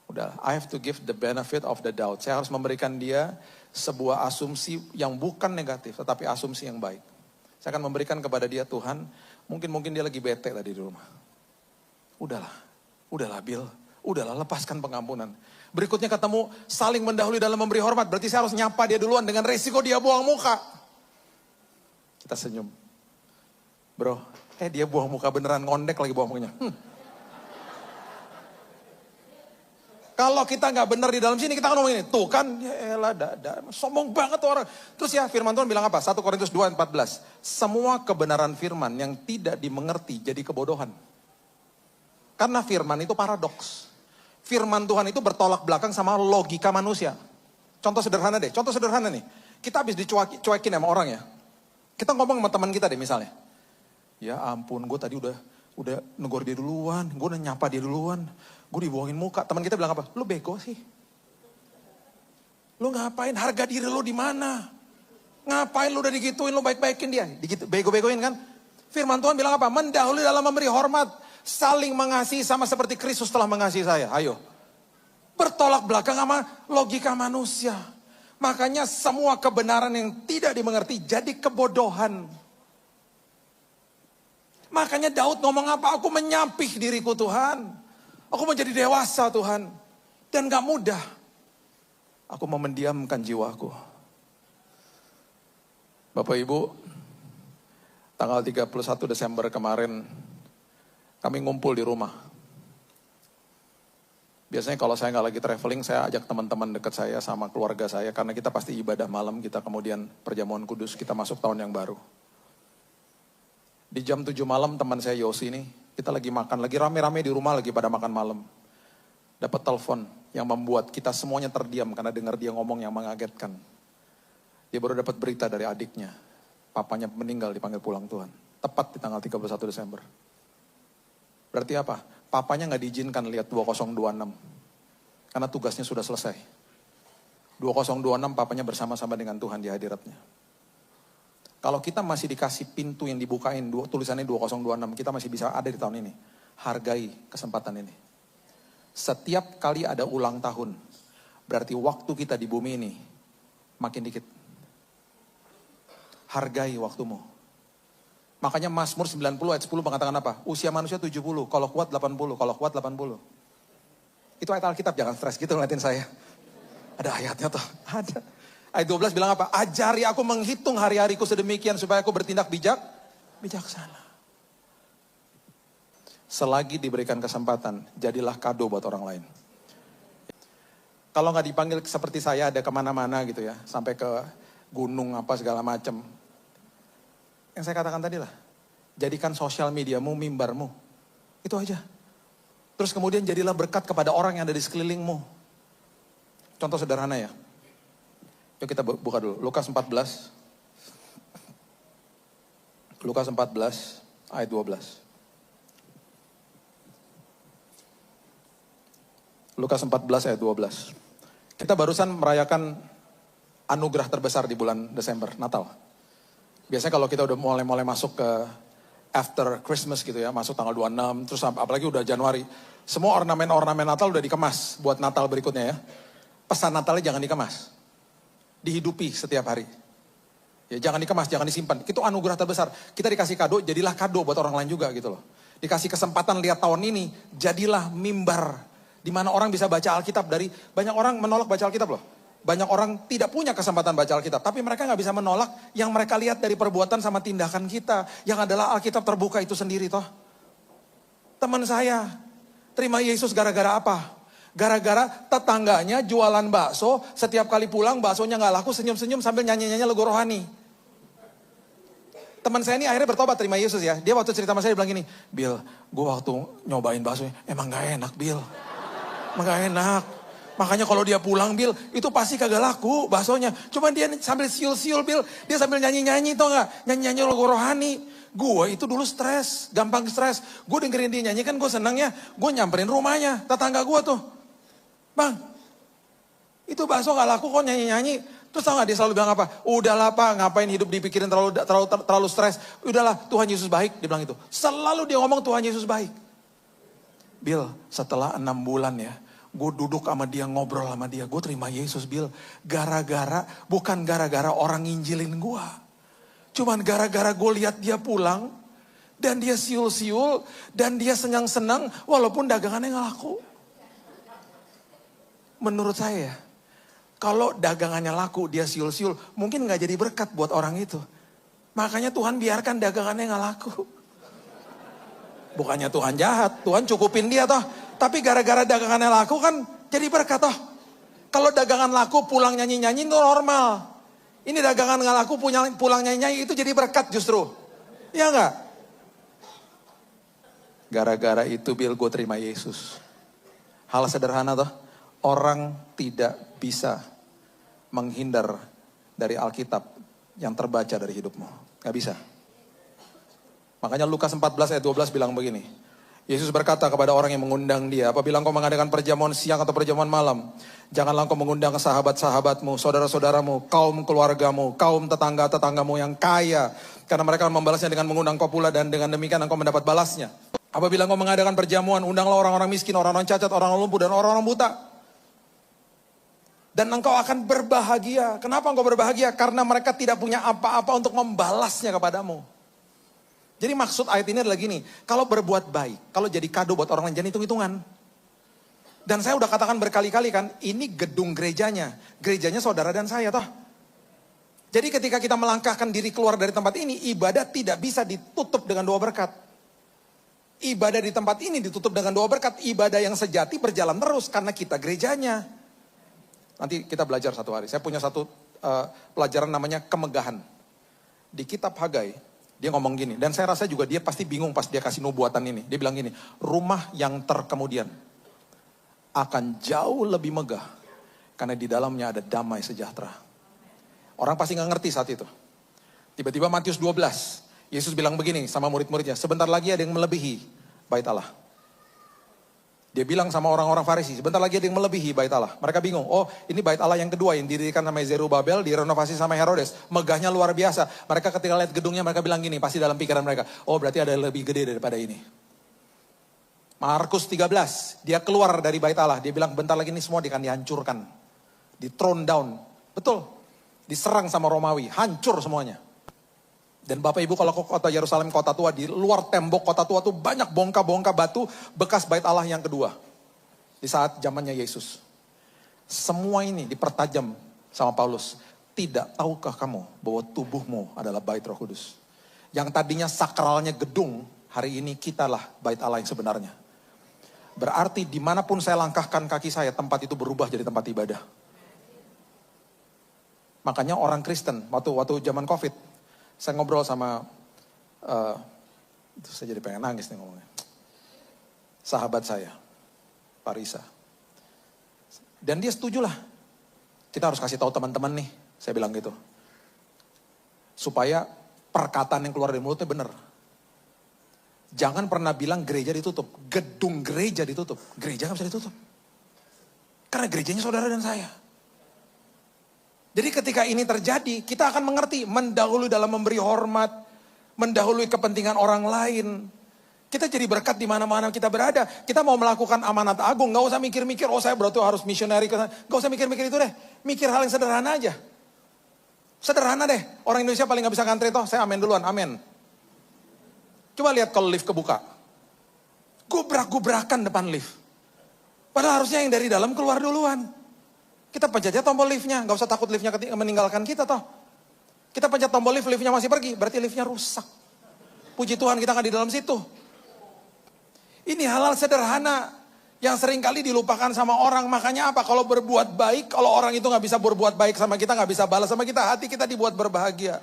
A: Udah, I have to give the benefit of the doubt. Saya harus memberikan dia sebuah asumsi yang bukan negatif, tetapi asumsi yang baik. Saya akan memberikan kepada dia, Tuhan, mungkin dia lagi bete tadi di rumah. Udahlah Bill, lepaskan pengampunan. Berikutnya ketemu saling mendahului dalam memberi hormat. Berarti saya harus nyapa dia duluan dengan resiko dia buang muka. Kita senyum. Bro, dia buang muka beneran, ngondek lagi buang mukanya. Kalau kita nggak benar di dalam sini, kita akan ngomong ini. Tuh kan, ya elah, sombong banget tuh orang. Terus ya firman Tuhan bilang apa? 1 Korintus 2:14. Semua kebenaran firman yang tidak dimengerti jadi kebodohan. Karena firman itu paradoks. Firman Tuhan itu bertolak belakang sama logika manusia. Contoh sederhana nih. Kita habis dicuekin sama orang ya. Kita ngomong sama teman kita deh misalnya. Ya ampun, gue tadi udah negor dia duluan. Gue udah nyapa dia duluan. Gue dibuangin muka. Teman kita bilang apa? Lu bego sih. Lu ngapain? Harga diri lu di mana? Ngapain lu udah digituin? Lu baik-baikin dia. Bego-begoin kan? Firman Tuhan bilang apa? Mendahului dalam memberi hormat. Saling mengasihi sama seperti Kristus telah mengasihi saya. Ayo. Bertolak belakang sama logika manusia. Makanya semua kebenaran yang tidak dimengerti jadi kebodohan. Makanya Daud ngomong apa? Aku menyampih diriku Tuhan. Aku menjadi dewasa Tuhan. Dan gak mudah. Aku mau mendiamkan jiwaku. Bapak Ibu, tanggal 31 Desember kemarin, kami ngumpul di rumah. Biasanya kalau saya nggak lagi traveling, saya ajak teman-teman dekat saya sama keluarga saya. Karena kita pasti ibadah malam, kita kemudian perjamuan kudus, kita masuk tahun yang baru. Di jam 7 malam teman saya Yosi nih, kita lagi makan, lagi rame-rame di rumah, lagi pada makan malam. Dapat telepon yang membuat kita semuanya terdiam karena dengar dia ngomong yang mengagetkan. Dia baru dapat berita dari adiknya, papanya meninggal dipanggil pulang Tuhan. Tepat di tanggal 31 Desember. Berarti apa? Papanya gak diizinkan lihat 2026. Karena tugasnya sudah selesai. 2026 papanya bersama-sama dengan Tuhan di hadiratnya. Kalau kita masih dikasih pintu yang dibukain, tulisannya 2026, kita masih bisa ada di tahun ini. Hargai kesempatan ini. Setiap kali ada ulang tahun, berarti waktu kita di bumi ini makin dikit. Hargai waktumu. Makanya Mazmur 90 ayat 10 mengatakan apa? Usia manusia 70, kalau kuat 80, kalau kuat 80. Itu ayat Alkitab, jangan stres gitu ngeliatin saya. Ada ayatnya tuh, ada. Ayat 12 bilang apa? Ajari aku menghitung hari-hariku sedemikian supaya aku bertindak bijaksana. Selagi diberikan kesempatan, jadilah kado buat orang lain. Kalau nggak dipanggil seperti saya ada kemana-mana gitu ya, sampai ke gunung apa segala macam. Yang saya katakan tadi lah, jadikan sosial mediamu mimbarmu. Itu aja. Terus kemudian jadilah berkat kepada orang yang ada di sekelilingmu. Contoh sederhana ya. Yuk kita buka dulu, Lukas 14. Lukas 14 ayat 12. Lukas 14 ayat 12. Kita barusan merayakan anugerah terbesar di bulan Desember, Natal. Biasanya kalau kita udah mulai masuk ke after Christmas gitu ya, masuk tanggal 26, terus apalagi udah Januari. Semua ornamen-ornamen Natal udah dikemas buat Natal berikutnya ya. Pesan Natalnya jangan dikemas. Dihidupi setiap hari. Ya jangan dikemas, jangan disimpan. Itu anugerah terbesar. Kita dikasih kado, jadilah kado buat orang lain juga gitu loh. Dikasih kesempatan lihat tahun ini, jadilah mimbar. Di mana orang bisa baca Alkitab dari, banyak orang menolak baca Alkitab loh. Banyak orang tidak punya kesempatan baca Alkitab. Tapi mereka gak bisa menolak yang mereka lihat dari perbuatan sama tindakan kita. Yang adalah Alkitab terbuka itu sendiri toh. Teman saya, Terima Yesus gara-gara apa? Gara-gara tetangganya jualan bakso, setiap kali pulang baksonya gak laku, senyum-senyum sambil nyanyi-nyanyi lagu rohani. Teman saya ini akhirnya bertobat terima Yesus ya. Dia waktu cerita sama saya bilang gini, Bill, gue waktu nyobain bakso emang gak enak Bill. Emang gak enak. Makanya kalau dia pulang Bill, itu pasti kagak laku baksonya. Cuma dia sambil siul-siul Bill, dia sambil nyanyi-nyanyi tau gak? Nyanyi-nyanyi lagu rohani. Gue itu dulu stres, gampang stres. Gue dengerin dia nyanyi kan gue seneng ya. Gue nyamperin rumahnya, tetangga gue tuh. Bang, itu bakso gak laku kok nyanyi-nyanyi. Terus tau gak dia selalu bilang apa? Udahlah Pak, ngapain hidup dipikirin terlalu stres. Udahlah, Tuhan Yesus baik, dia bilang itu. Selalu dia ngomong Tuhan Yesus baik. Bill, setelah 6 bulan ya, gue duduk sama dia, ngobrol sama dia. Gue terima Yesus Bill, bukan gara-gara orang nginjilin gue. Cuman gara-gara gue lihat dia pulang, dan dia siul-siul, dan dia senang-senang, walaupun dagangannya gak laku. Menurut saya, kalau dagangannya laku, dia siul-siul, mungkin gak jadi berkat buat orang itu. Makanya Tuhan biarkan dagangannya gak laku. Bukannya Tuhan jahat, Tuhan cukupin dia toh. Tapi gara-gara dagangannya laku kan jadi berkat toh. Kalau dagangan laku pulang nyanyi-nyanyi itu normal. Ini dagangan gak laku pulang nyanyi-nyanyi itu jadi berkat justru. Iya gak? Gara-gara itu Bill gue terima Yesus. Hal sederhana toh. Orang tidak bisa menghindar dari Alkitab yang terbaca dari hidupmu. Gak bisa. Makanya Lukas 14 ayat 12 bilang begini. Yesus berkata kepada orang yang mengundang dia, apabila engkau mengadakan perjamuan siang atau perjamuan malam, janganlah engkau mengundang sahabat-sahabatmu, saudara-saudaramu, kaum keluargamu, kaum tetangga-tetanggamu yang kaya. Karena mereka akan membalasnya dengan mengundang kau pula dan dengan demikian engkau mendapat balasnya. Apabila engkau mengadakan perjamuan, undanglah orang-orang miskin, orang-orang cacat, orang-orang lumpuh dan orang-orang buta. Dan engkau akan berbahagia. Kenapa engkau berbahagia? Karena mereka tidak punya apa-apa untuk membalasnya kepadamu. Jadi maksud ayat ini adalah gini. Kalau berbuat baik, kalau jadi kado buat orang lain, jangan hitung-hitungan. Dan saya udah katakan berkali-kali kan, ini gedung gerejanya. Gerejanya saudara dan saya toh. Jadi ketika kita melangkahkan diri keluar dari tempat ini, ibadah tidak bisa ditutup dengan doa berkat. Ibadah di tempat ini ditutup dengan doa berkat. Ibadah yang sejati berjalan terus karena kita gerejanya. Nanti kita belajar satu hari. Saya punya satu pelajaran namanya kemegahan. Di kitab Hagai, dia ngomong gini. Dan saya rasa juga dia pasti bingung pas dia kasih nubuatan ini. Dia bilang gini, rumah yang terkemudian akan jauh lebih megah. Karena di dalamnya ada damai sejahtera. Orang pasti gak ngerti saat itu. Tiba-tiba Matius 12, Yesus bilang begini sama murid-muridnya. Sebentar lagi ada yang melebihi bait Allah. Dia bilang sama orang-orang Farisi, sebentar lagi ada yang melebihi bait Allah. Mereka bingung, oh ini bait Allah yang kedua yang didirikan sama Zerubabel, direnovasi sama Herodes. Megahnya luar biasa. Mereka ketika lihat gedungnya mereka bilang gini, pasti dalam pikiran mereka, oh berarti ada yang lebih gede daripada ini. Markus 13, dia keluar dari bait Allah. Dia bilang bentar lagi ini semua akan dihancurkan. Di thrown down. Betul, diserang sama Romawi, hancur semuanya. Dan Bapak Ibu kalau ke kota Yerusalem, kota tua, di luar tembok kota tua tuh banyak bongkah-bongkah batu bekas bait Allah yang kedua. Di saat zamannya Yesus. Semua ini dipertajam sama Paulus. Tidak tahukah kamu bahwa tubuhmu adalah bait Roh Kudus? Yang tadinya sakralnya gedung, hari ini kitalah bait Allah yang sebenarnya. Berarti dimanapun saya langkahkan kaki saya, tempat itu berubah jadi tempat ibadah. Makanya orang Kristen, waktu zaman COVID, saya ngobrol sama, saya jadi pengen nangis nih ngomongnya. Sahabat saya, Pak Risa. Dan dia setuju lah. Kita harus kasih tahu teman-teman nih, saya bilang gitu. Supaya perkataan yang keluar dari mulutnya benar. Jangan pernah bilang gereja ditutup. Gedung gereja ditutup. Gereja gak bisa ditutup. Karena gerejanya saudara dan saya. Jadi ketika ini terjadi, kita akan mengerti, mendahului dalam memberi hormat, mendahului kepentingan orang lain. Kita jadi berkat di mana-mana kita berada. Kita mau melakukan amanat agung, gak usah mikir-mikir, oh saya berarti harus misioneri. Gak usah mikir-mikir itu deh, mikir hal yang sederhana aja. Sederhana deh, orang Indonesia paling gak bisa ngantri toh, saya amin duluan, amin. Coba lihat kalau lift kebuka. Gubrak-gubrakan depan lift. Padahal harusnya yang dari dalam keluar duluan. Kita pencet aja tombol liftnya, gak usah takut liftnya meninggalkan kita toh. Kita pencet tombol lift, liftnya masih pergi, berarti liftnya rusak. Puji Tuhan kita gak di dalam situ. Ini hal-hal sederhana. Yang sering kali dilupakan sama orang. Makanya apa? Kalau berbuat baik, kalau orang itu gak bisa berbuat baik sama kita, gak bisa balas sama kita, hati kita dibuat berbahagia.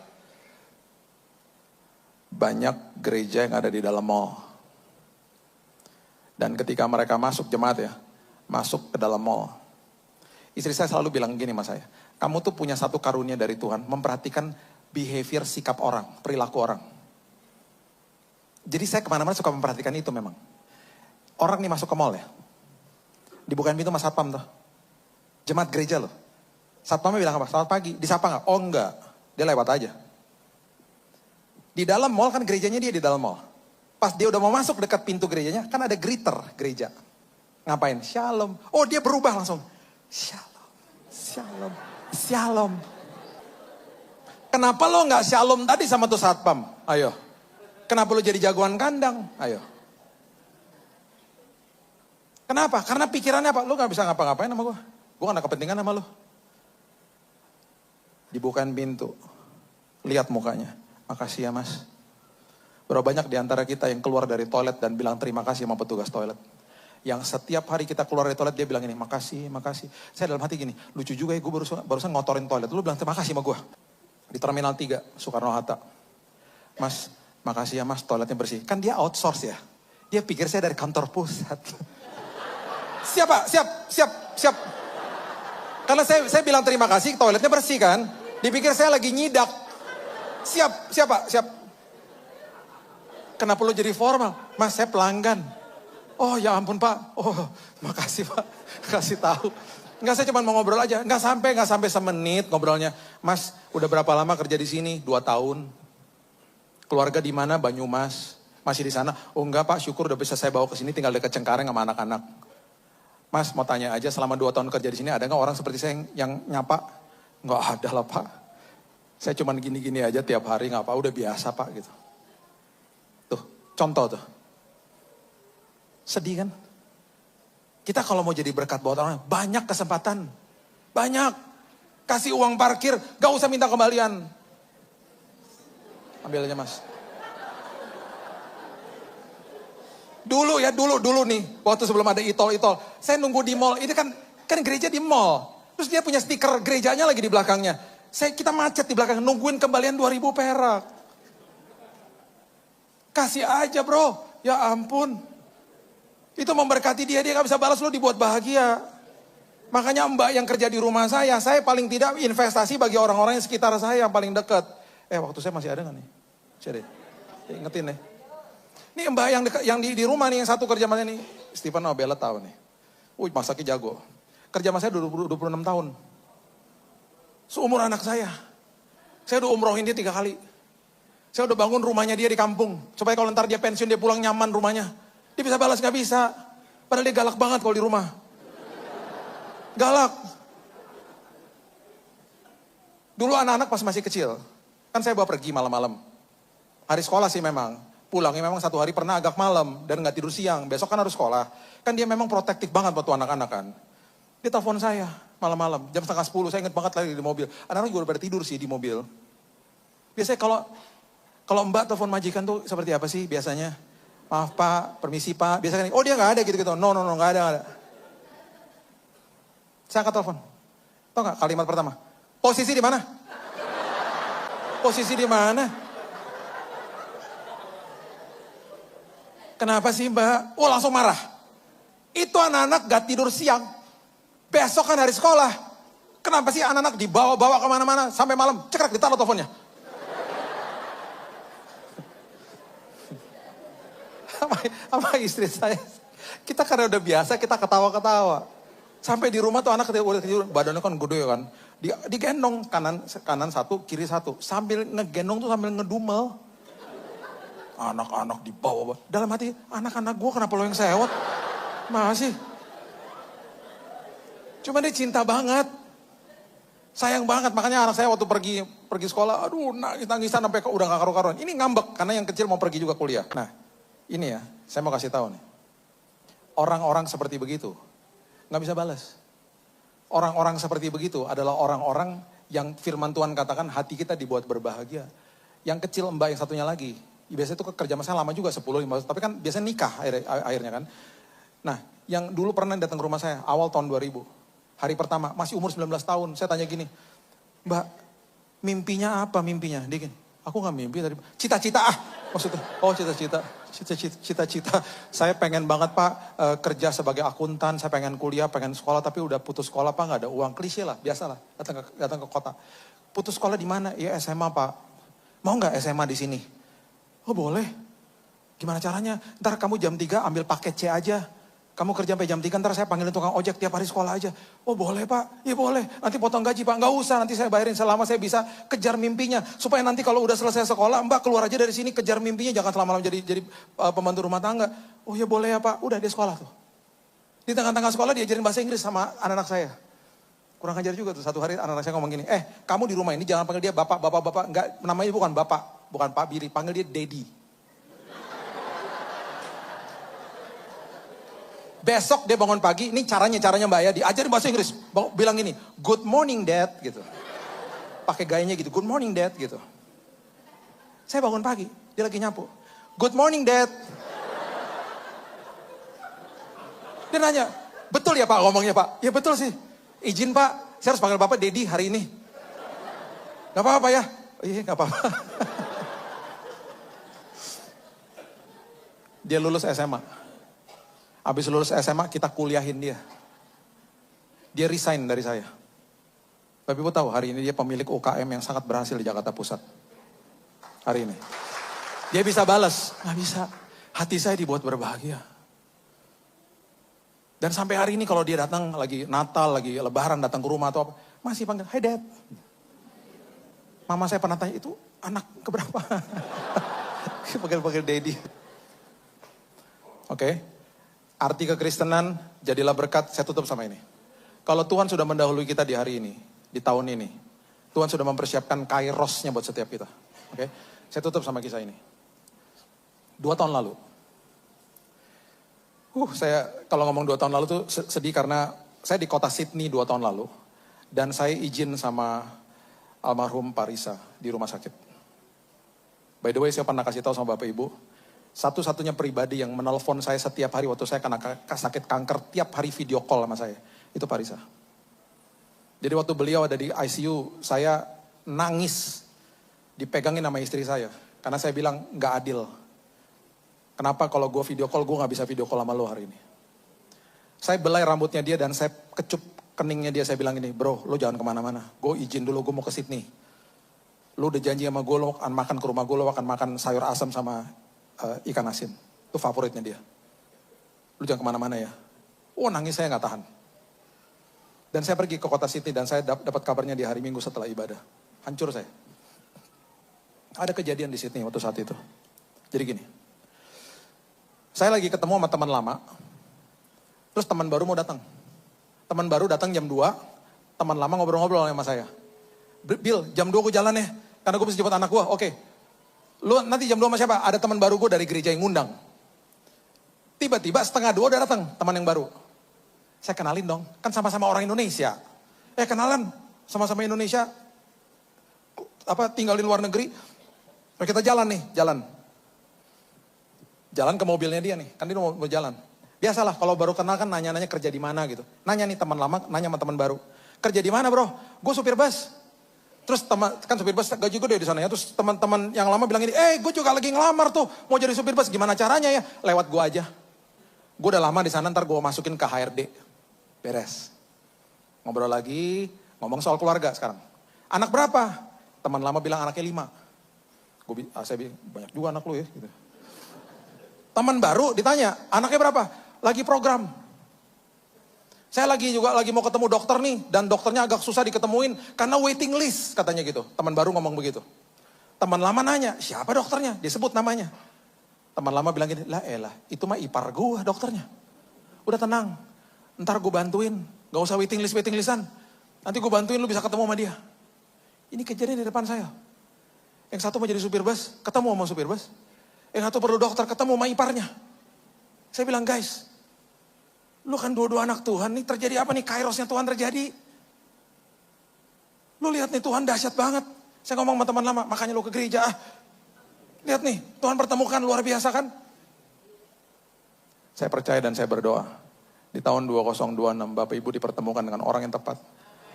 A: Banyak gereja yang ada di dalam mall. Dan ketika mereka masuk jemaat ya, masuk ke dalam mall. Istri saya selalu bilang gini sama saya, kamu tuh punya satu karunia dari Tuhan, memperhatikan behavior sikap orang, perilaku orang. Jadi saya kemana-mana suka memperhatikan itu memang. Orang nih masuk ke mall ya, dibukain pintu sama satpam tuh. Jemaat gereja loh. Satpamnya bilang apa? Selamat pagi, disapa gak? Oh enggak, dia lewat aja. Di dalam mall kan gerejanya dia di dalam mall. Pas dia udah mau masuk dekat pintu gerejanya, kan ada greeter gereja. Ngapain? Shalom. Oh dia berubah langsung. Shalom, shalom, shalom. Kenapa lo gak shalom tadi sama tuh satpam? Ayo. Kenapa lo jadi jagoan kandang? Ayo. Kenapa? Karena pikirannya apa? Lo gak bisa ngapa-ngapain sama gue. Gue gak ada kepentingan sama lo. Dibukain pintu. Lihat mukanya. Makasih ya mas. Berapa banyak di antara kita yang keluar dari toilet dan bilang terima kasih sama petugas toilet. Yang setiap hari kita keluar dari toilet dia bilang ini, makasih, makasih. Saya dalam hati gini, lucu juga ya gue barusan ngotorin toilet. Lu bilang terima kasih sama gue. Di Terminal 3, Soekarno-Hatta. Mas, makasih ya mas, toiletnya bersih. Kan dia outsource ya. Dia pikir saya dari kantor pusat. Siap. Karena saya bilang terima kasih, toiletnya bersih kan. Dipikir saya lagi nyidak. Siap pak. Kenapa lo jadi formal? Mas saya pelanggan. Oh ya ampun pak. Oh makasih pak. Kasih tahu. Enggak, saya cuma mau ngobrol aja. Enggak sampai semenit ngobrolnya. Mas udah berapa lama kerja di sini? 2 tahun. Keluarga di mana? Banyumas. Masih di sana? Oh enggak pak, syukur udah bisa saya bawa ke sini, tinggal dekat Cengkareng sama anak-anak. Mas mau tanya aja, selama 2 tahun kerja di sini ada nggak orang seperti saya yang nyapa? Nggak ada lah pak. Saya cuman gini-gini aja tiap hari, nggak apa, udah biasa pak gitu. Tuh, contoh tuh. Sedih kan? Kita kalau mau jadi berkat buat orang, banyak kesempatan. Banyak. Kasih uang parkir, gak usah minta kembalian. Ambil aja mas. Dulu nih, waktu sebelum ada itol. Saya nunggu di mall, ini kan gereja di mall. Terus dia punya stiker gerejanya lagi di belakangnya. Kita macet di belakang, nungguin kembalian 2.000 perak. Kasih aja bro, ya ampun. Itu memberkati dia gak bisa balas, lo dibuat bahagia. Makanya mbak yang kerja di rumah saya paling tidak investasi bagi orang-orang yang sekitar saya yang paling dekat. Waktu saya masih ada gak nih? Saya deh, ingetin deh. Ini mbak yang di rumah nih, yang satu kerja sama saya nih. Stephen Obella tahu nih. Masaknya jago. Kerja sama saya 26 tahun. Seumur anak saya. Saya udah umrohin dia 3 kali. Saya udah bangun rumahnya dia di kampung. Supaya kalau ntar dia pensiun, dia pulang nyaman rumahnya. Dia bisa balas, gak bisa. Padahal dia galak banget kalau di rumah. Galak. Dulu anak-anak pas masih kecil. Kan saya bawa pergi malam-malam. Hari sekolah sih memang. Pulangnya memang 1 hari pernah agak malam. Dan gak tidur siang. Besok kan harus sekolah. Kan dia memang protektif banget buat anak-anak kan. Dia telepon saya malam-malam. Jam 9:30 saya ingat banget lagi di mobil. Anak-anak juga udah pada tidur sih di mobil. Biasanya kalau mbak telepon majikan tuh seperti apa sih biasanya? Maaf pak, permisi pak. Biasanya oh dia gak ada gitu-gitu. No gak ada. Saya angkat telepon. Tahu gak kalimat pertama? Posisi di mana? Posisi di mana? Kenapa sih mbak? Oh langsung marah. Itu anak-anak gak tidur siang. Besok kan hari sekolah. Kenapa sih anak-anak dibawa-bawa kemana-mana sampai malam? Cekrek ditaruh teleponnya. Sama istri saya. Kita karena udah biasa kita ketawa-ketawa. Sampai di rumah tuh anak udah tidur. Badannya kan gede kan. Digendong kanan 1, kiri 1. Sambil ngegendong tuh sambil ngedumel. Anak-anak dibawa. Dalam hati, anak-anak gue kenapa lo yang sewot? Masih. Cuma dia cinta banget. Sayang banget. Makanya anak saya waktu pergi sekolah. Aduh nangis-nangisan sampai udah gak karu-karuan. Ini ngambek. Karena yang kecil mau pergi juga kuliah. Nah ini ya. Saya mau kasih tahu nih. Orang-orang seperti begitu. Gak bisa balas. Orang-orang seperti begitu adalah orang-orang yang firman Tuhan katakan hati kita dibuat berbahagia. Yang kecil mbak yang satunya lagi. Biasanya itu kerja sama saya lama juga 10-15. Tapi kan biasanya nikah akhirnya kan. Nah yang dulu pernah datang ke rumah saya, awal tahun 2000. Hari pertama, masih umur 19 tahun. Saya tanya gini, Mbak, mimpinya apa mimpinya? Dia gini, aku gak mimpi tadi. Cita-cita maksudnya. Oh cita-cita. Cita-cita. Saya pengen banget Pak kerja sebagai akuntan, saya pengen kuliah, pengen sekolah, tapi udah putus sekolah Pak, gak ada uang. Klise lah, biasa lah, datang ke kota. Putus sekolah di mana? Ya SMA Pak. Mau gak SMA di sini? Oh boleh. Gimana caranya? Ntar kamu jam 3 ambil paket C aja. Kamu kerja sampai jam 3, ntar saya panggilin tukang ojek tiap hari sekolah aja. Oh boleh Pak, ya boleh. Nanti potong gaji Pak, nggak usah. Nanti saya bayarin selama saya bisa kejar mimpinya. Supaya nanti kalau udah selesai sekolah, Mbak keluar aja dari sini kejar mimpinya. Jangan selama-lama jadi pembantu rumah tangga. Oh ya boleh ya Pak, udah dia sekolah tuh. Di tengah-tengah sekolah diajarin bahasa Inggris sama anak-anak saya. Kurang ajar juga tuh, satu hari anak-anak saya ngomong gini, kamu di rumah ini jangan panggil dia bapak. Enggak, namanya bukan bapak, bukan Pak Billy, panggil dia Daddy. Besok dia bangun pagi, ini caranya Mbak ya, diajarin bahasa Inggris. Bilang gini, good morning dad, gitu. Pakai gayanya gitu, good morning dad, gitu. Saya bangun pagi, dia lagi nyapu. Good morning dad. Dia nanya, betul ya Pak ngomongnya Pak? Ya betul sih. Izin Pak, saya harus panggil Bapak Daddy hari ini. Gak apa-apa ya? Oh, iya gak apa-apa. Dia lulus SMA. Habis lulus SMA kita kuliahin dia. Dia resign dari saya. Tapi Ibu tahu hari ini dia pemilik UKM yang sangat berhasil di Jakarta Pusat. Hari ini. Dia bisa balas. Nggak bisa. Hati saya dibuat berbahagia. Dan sampai hari ini kalau dia datang lagi Natal, lagi Lebaran datang ke rumah atau apa. Masih panggil, hey dad. Mama saya pernah tanya, itu anak keberapa? Panggil daddy. Oke. Arti kekristenan, jadilah berkat, saya tutup sama ini. Kalau Tuhan sudah mendahului kita di hari ini, di tahun ini, Tuhan sudah mempersiapkan kairosnya buat setiap kita. Oke, saya tutup sama kisah ini. 2 tahun lalu. Saya kalau ngomong 2 tahun lalu tuh sedih karena saya di kota Sydney 2 tahun lalu. Dan saya izin sama almarhum Pak Risa di rumah sakit. By the way, saya pernah kasih tahu sama Bapak Ibu. Satu-satunya pribadi yang menelpon saya setiap hari waktu saya kena sakit kanker, tiap hari video call sama saya. Itu Pak Risa. Jadi waktu beliau ada di ICU, saya nangis. Dipegangin sama istri saya. Karena saya bilang, gak adil. Kenapa kalau gue video call, gue gak bisa video call sama lo hari ini. Saya belai rambutnya dia dan saya kecup keningnya dia. Saya bilang ini, bro, lo jangan kemana-mana. Gue izin dulu, gue mau ke Sydney. Lo udah janji sama gue, lo akan makan ke rumah gue, lo akan makan sayur asam sama ikan asin. Itu favoritnya dia. Lu jangan kemana-mana ya. Nangis saya gak tahan. Dan saya pergi ke kota Sydney dan saya dapat kabarnya di hari Minggu setelah ibadah. Hancur saya. Ada kejadian di Sydney waktu saat itu. Jadi gini. Saya lagi ketemu sama teman lama. Terus teman baru mau datang. Teman baru datang jam 2. Teman lama ngobrol-ngobrol sama saya. Bill, jam 2 gue jalan ya. Karena gue bisa jemput anak gue. Oke. Lu nanti jam 2 sama siapa? Ada teman baru gue dari gereja yang ngundang. Tiba-tiba 1:30 udah datang teman yang baru. Saya kenalin dong, kan sama-sama orang Indonesia. Kenalan, sama-sama Indonesia. Tinggal di luar negeri. Kita jalan nih, jalan. Jalan ke mobilnya dia nih, kan dia mau jalan. Biasalah kalau baru kenal kan nanya-nanya kerja di mana gitu. Nanya nih teman lama, nanya sama teman baru. Kerja di mana bro? Gue supir bus. Terus kan supir bus gaji gede di sana ya. Terus teman-teman yang lama bilang ini, gue juga lagi ngelamar tuh. Mau jadi supir bus, gimana caranya ya? Lewat gue aja. Gue udah lama di sana, ntar gue masukin ke HRD. Beres. Ngobrol lagi, ngomong soal keluarga sekarang. Anak berapa? Teman lama bilang anaknya 5. Saya bilang, banyak juga anak lu ya. Gitu. Teman baru ditanya, anaknya berapa? Lagi program. Saya lagi mau ketemu dokter nih, dan dokternya agak susah diketemuin karena waiting list katanya gitu. Teman baru ngomong begitu. Teman lama nanya, siapa dokternya? Dia sebut namanya. Teman lama bilang gini, lah elah, itu mah ipar gue dokternya. Udah tenang, ntar gue bantuin, gak usah waiting listan. Nanti gue bantuin lu bisa ketemu sama dia. Ini kejadian di depan saya. Yang satu mau jadi supir bus, ketemu sama supir bus. Yang satu perlu dokter, ketemu sama iparnya. Saya bilang, guys, lu kan dua-dua anak Tuhan nih, terjadi apa nih? Kairosnya Tuhan terjadi. Lu lihat nih, Tuhan dahsyat banget. Saya ngomong sama teman lama, makanya lu ke gereja. Lihat nih, Tuhan pertemukan luar biasa kan? Saya percaya dan saya berdoa. Di tahun 2026 Bapak Ibu dipertemukan dengan orang yang tepat.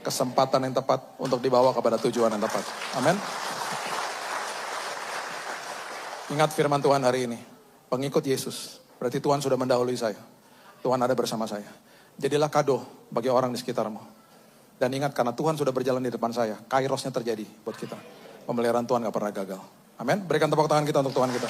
A: Kesempatan yang tepat untuk dibawa kepada tujuan yang tepat. Amin. Ingat firman Tuhan hari ini. Pengikut Yesus. Berarti Tuhan sudah mendahului saya. Tuhan ada bersama saya. Jadilah kado bagi orang di sekitarmu. Dan ingat karena Tuhan sudah berjalan di depan saya. Kairosnya terjadi buat kita. Pemeliharaan Tuhan gak pernah gagal. Amin. Berikan tepuk tangan kita untuk Tuhan kita.